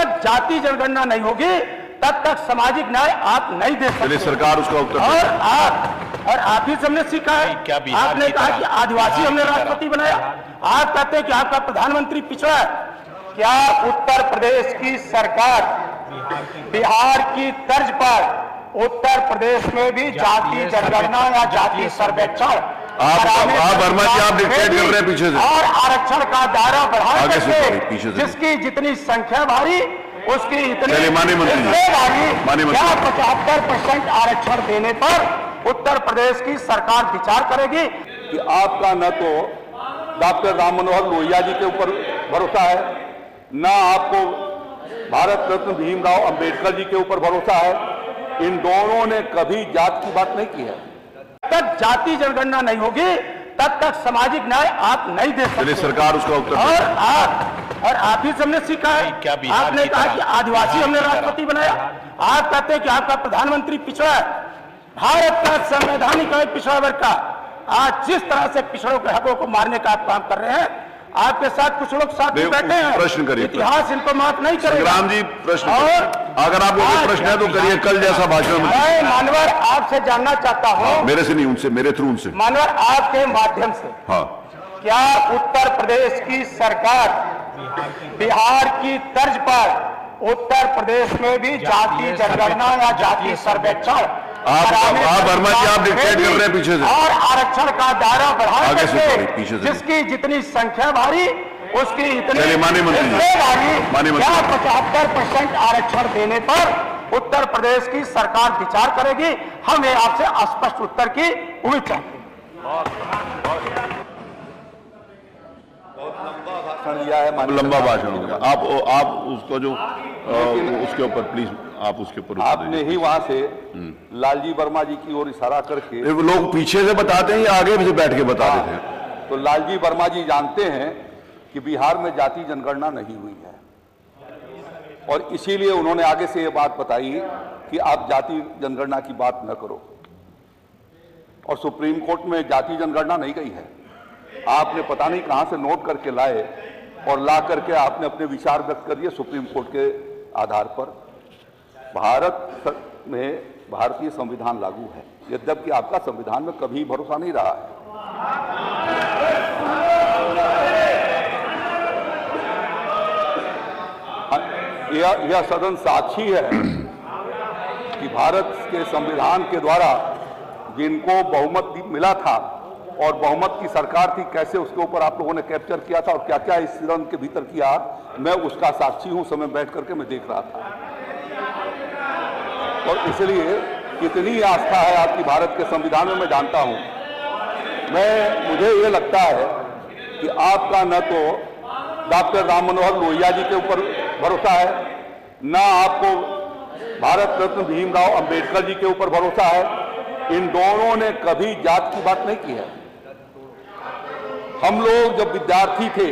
तक जाति जनगणना नहीं होगी तब तक सामाजिक न्याय आप नहीं दे सकते। सरकार उसका उत्तर और आप ही से हमने सीखा है। आपने कहा कि आदिवासी हमने राष्ट्रपति बनाया, आप कहते हैं कि आपका प्रधानमंत्री पिछड़ा है। क्या उत्तर प्रदेश की सरकार बिहार की तर्ज पर उत्तर प्रदेश में भी जाति जनगणना या जाति सर्वेक्षण वर्मा जी आप डिक्टेट कर रहे हैं पीछे से और आरक्षण का दायरा बढ़ा करके जिसकी जितनी संख्या भारी उसकी इतनी भारी क्या 75% आरक्षण देने पर उत्तर प्रदेश की सरकार विचार करेगी? कि आपका न तो डॉक्टर राम मनोहर लोहिया जी के ऊपर भरोसा है, न आपको भारत रत्न भीमराव अंबेडकर जी के ऊपर भरोसा है। इन दोनों ने कभी जात की बात नहीं की है। तक जाति जनगणना नहीं होगी तब तक सामाजिक न्याय आप नहीं दे सकते। सरकार उसका उत्तर और आप ही से हमने सीखा है। आपने कहा कि आदिवासी हमने राष्ट्रपति बनाया, आप कहते हैं कि आपका प्रधानमंत्री पिछड़ा है। भारत का संवैधानिक पिछड़ा वर्ग का आज जिस तरह से पिछड़ों के हकों को मारने का आप काम कर रहे हैं, आपके साथ कुछ लोग साथ में बैठे हैं। प्रश्न करिए, इतिहास इनको माफ नहीं करेगा। राम जी प्रश्न, अगर आपको कोई प्रश्न है तो करिए। कल जैसा भाषण मैं मानवर आपसे जानना चाहता हूँ, मेरे से नहीं, उनसे, मेरे थ्रू उनसे, मानवर आपके माध्यम से, हाँ, क्या उत्तर प्रदेश की सरकार बिहार की तर्ज पर उत्तर प्रदेश में भी जाति जनगणना या जाति सर्वेक्षण वर्मा जी आप डिक्टेट कर रहे हैं पीछे से और आरक्षण का दायरा बढ़ा करके पीछे से जिसकी जितनी संख्या भारी उसकी इतनी भारी क्या 75% आरक्षण देने पर उत्तर प्रदेश की सरकार विचार करेगी? हम ये आपसे स्पष्ट उत्तर की उम्मीद चाहते हैं। दिया है, लंबा भाषण हो गया। आप उसको जो उसके ऊपर प्लीज आप उसके ऊपर आपने ही वहां से लालजी वर्मा जी की ओर इशारा करके, लोग पीछे से बताते हैं या आगे से बैठ के बता देते हैं? तो लालजी वर्मा जी जानते हैं कि बिहार में जाति जनगणना नहीं हुई है और इसीलिए उन्होंने आगे से ये बात बताई कि आप जाति जनगणना की बात न करो। और सुप्रीम कोर्ट में जाति जनगणना नहीं गई है। आपने पता नहीं कहां से नोट करके लाए और ला करके आपने अपने विचार व्यक्त कर दिए सुप्रीम कोर्ट के आधार पर। भारत में भारतीय संविधान लागू है, यद्यपि आपका संविधान में कभी भरोसा नहीं रहा है। यह सदन साक्षी है कि भारत के संविधान के द्वारा जिनको बहुमत मिला था और बहुमत की सरकार थी, कैसे उसके ऊपर आप लोगों ने कैप्चर किया था और क्या क्या इस सदन के भीतर किया, मैं उसका साक्षी हूं। समय बैठ करके मैं देख रहा था और इसलिए कितनी आस्था है आपकी भारत के संविधान में मैं जानता हूं। मुझे ये लगता है कि आपका न तो डॉक्टर राम मनोहर लोहिया जी के ऊपर भरोसा है, न आपको भारत रत्न भीमराव अंबेडकर जी के ऊपर भरोसा है। इन दोनों ने कभी जात की बात नहीं की है। हम लोग जब विद्यार्थी थे